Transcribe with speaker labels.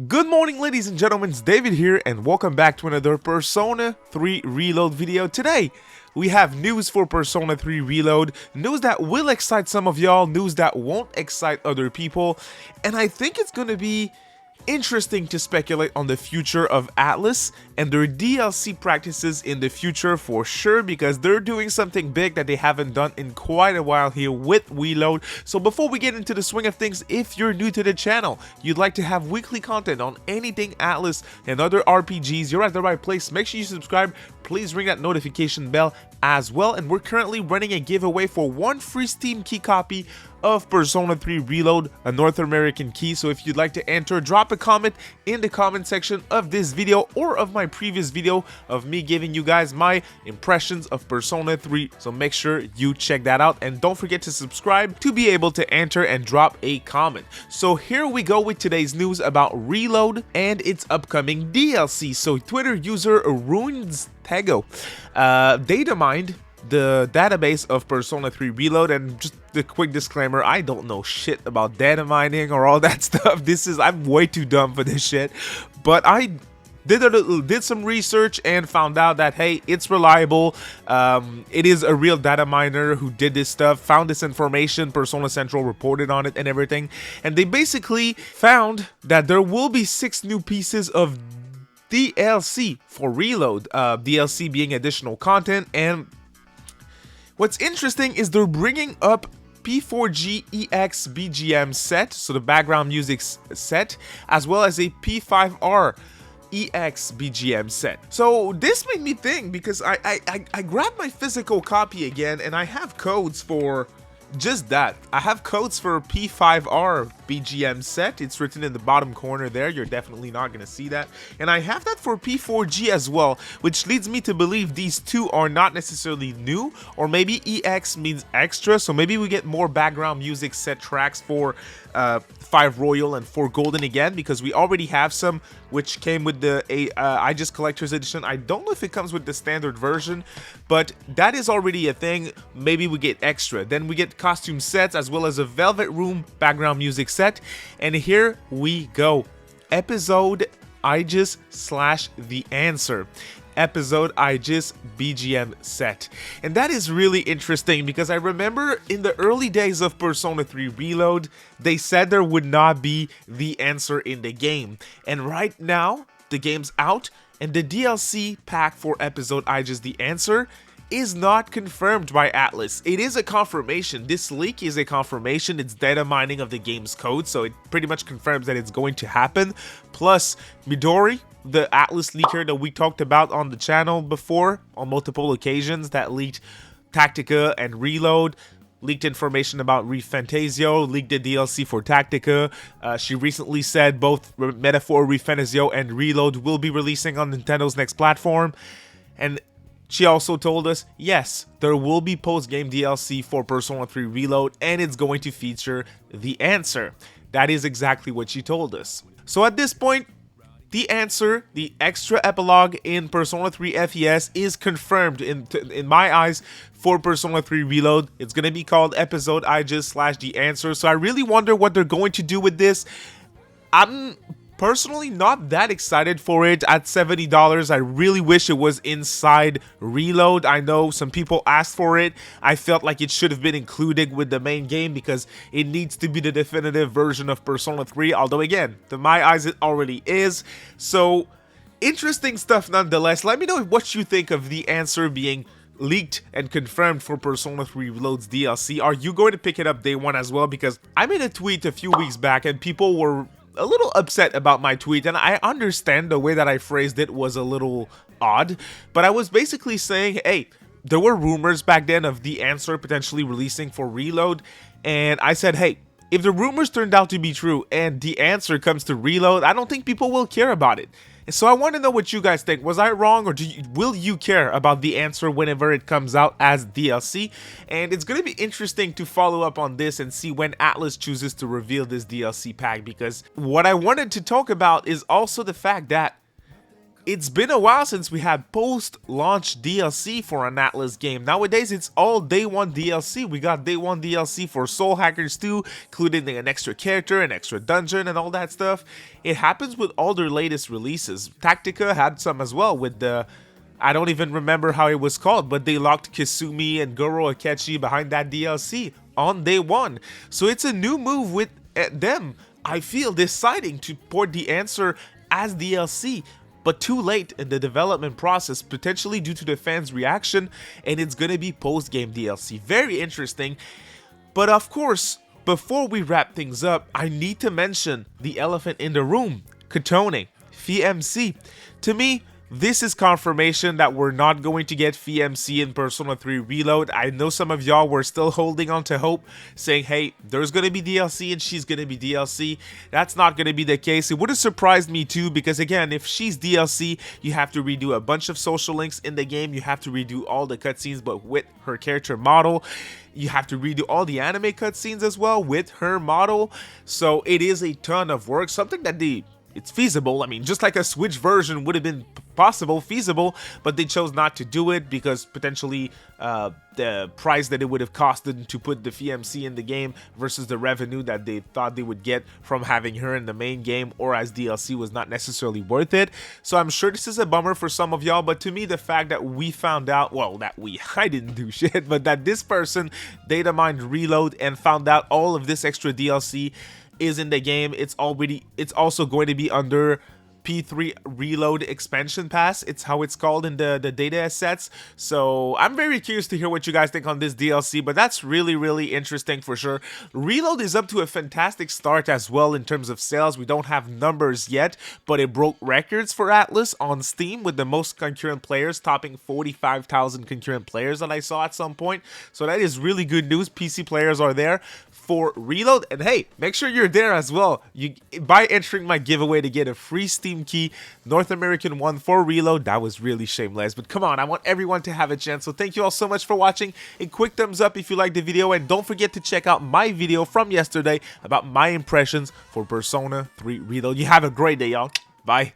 Speaker 1: Good morning, ladies and gentlemen, it's David here and welcome back to another Persona 3 Reload video. Today, we have news for Persona 3 Reload, news that will excite some of y'all, news that won't excite other people, and I think it's gonna be interesting to speculate on the future of ATLUS and their DLC practices in the future for sure, because they're doing something big that they haven't done in quite a while here with Reload. So before we get into the swing of things, if you're new to the channel, you'd like to have weekly content on anything ATLUS and other RPGs, you're at the right place. Make sure you subscribe, please ring that notification bell as well, and we're currently running a giveaway for one free Steam key copy of Persona 3 Reload, a North American key. So if you'd like to enter, drop a comment in the comment section of this video or of my previous video of me giving you guys my impressions of Persona 3. So make sure you check that out and don't forget to subscribe to be able to enter and drop a comment. So here we go with today's news about Reload and its upcoming DLC. So Twitter user Ruins Tego Datamine the database of Persona 3 Reload, and just a quick disclaimer, I don't know shit about data mining or all that stuff. I'm way too dumb for this shit, but I did some research and found out that hey, it's reliable. It is a real data miner who did this stuff, found this information, Persona Central reported on it and everything, and they basically found that there will be 6 new pieces of DLC for Reload, DLC being additional content. And what's interesting is they're bringing up P4G EX BGM set, so the background music set, as well as a P5R EX BGM set. So this made me think, because I grabbed my physical copy again and I have codes for just that. I have codes for P5R BGM set. It's written in the bottom corner there. You're definitely not going to see that. And I have that for P4G as well, which leads me to believe these two are not necessarily new, or maybe EX means extra. So maybe we get more background music set tracks for 5 Royal and 4 Golden again, because we already have some which came with the Aigis Collector's Edition. I don't know if it comes with the standard version, but that is already a thing. Maybe we get extra. Then we get costume sets as well as a Velvet Room background music set. And here we go. Episode Aigis / The Answer. Episode Aigis BGM set. And that is really interesting, because I remember in the early days of Persona 3 Reload, they said there would not be the answer in the game. And right now, the game's out, and the DLC pack for Episode Aigis The Answer is not confirmed by ATLUS. It is a confirmation. This leak is a confirmation. It's data mining of the game's code, so it pretty much confirms that it's going to happen. Plus, Midori, the ATLUS leaker that we talked about on the channel before on multiple occasions, that leaked Tactica and Reload, leaked information about ReFantazio, leaked the DLC for Tactica. She recently said both Metaphor, ReFantazio, and Reload will be releasing on Nintendo's next platform. And she also told us, yes, there will be post-game DLC for Persona 3 Reload, and it's going to feature The Answer. That is exactly what she told us. So at this point, The Answer, the extra epilogue in Persona 3 FES, is confirmed in my eyes for Persona 3 Reload. It's going to be called Episode Aigis / The Answer. So I really wonder what they're going to do with this. I'm personally not that excited for it at $70. I really wish it was inside Reload. I know some people asked for it. I felt like it should have been included with the main game, because it needs to be the definitive version of Persona 3, although again, to my eyes it already is. So interesting stuff nonetheless. Let me know what you think of The Answer being leaked and confirmed for Persona 3 Reload's DLC. Are you going to pick it up day one as well? Because I made a tweet a few weeks back and people were a little upset about my tweet, and I understand the way that I phrased it was a little odd, but I was basically saying, hey, there were rumors back then of The Answer potentially releasing for Reload, and I said, hey, if the rumors turned out to be true and The Answer comes to Reload, I don't think people will care about it. And so I want to know what you guys think. Was I wrong, or will you care about The Answer whenever it comes out as DLC? And it's going to be interesting to follow up on this and see when ATLUS chooses to reveal this DLC pack, because what I wanted to talk about is also the fact that It's been a while since we had post-launch DLC for an ATLUS game. Nowadays, it's all day one DLC. We got day one DLC for Soul Hackers 2, including an extra character, an extra dungeon, and all that stuff. It happens with all their latest releases. Tactica had some as well with the... I don't even remember how it was called, but they locked Kasumi and Goro Akechi behind that DLC on day one. So it's a new move with them, I feel, deciding to port the answer as DLC. But too late in the development process, potentially due to the fans' reaction, and it's gonna be post-game DLC. Very interesting. But of course, before we wrap things up, I need to mention the elephant in the room, Kotone, FeMC. To me, this is confirmation that we're not going to get FeMC in Persona 3 Reload. I know some of y'all were still holding on to hope, saying, hey, there's going to be DLC and she's going to be DLC. That's not going to be the case. It would have surprised me too, because again, if she's DLC, you have to redo a bunch of social links in the game. You have to redo all the cutscenes, but with her character model. You have to redo all the anime cutscenes as well with her model. So it is a ton of work, something that it's feasible. I mean, just like a Switch version would have been feasible, but they chose not to do it because potentially the price that it would have costed to put the FeMC in the game versus the revenue that they thought they would get from having her in the main game or as DLC was not necessarily worth it. So I'm sure this is a bummer for some of y'all, but to me, the fact that we found out, well, I didn't do shit, but that this person Datamine Reload and found out all of this extra DLC is in the game. It's also going to be under P3 Reload Expansion Pass. It's how it's called in the data assets. So I'm very curious to hear what you guys think on this DLC, but that's really interesting for sure. Reload is up to a fantastic start as well in terms of sales. We don't have numbers yet, but it broke records for ATLUS on Steam with the most concurrent players, topping 45,000 concurrent players that I saw at some point. So that is really good news. PC players are there for Reload, and hey, make sure you're there as well. By entering my giveaway to get a free Steam key, North American one for Reload. That was really shameless, but come on, I want everyone to have a chance. So thank you all so much for watching. A quick thumbs up if you liked the video, and don't forget to check out my video from yesterday about my impressions for Persona 3 Reload. You have a great day, y'all. Bye.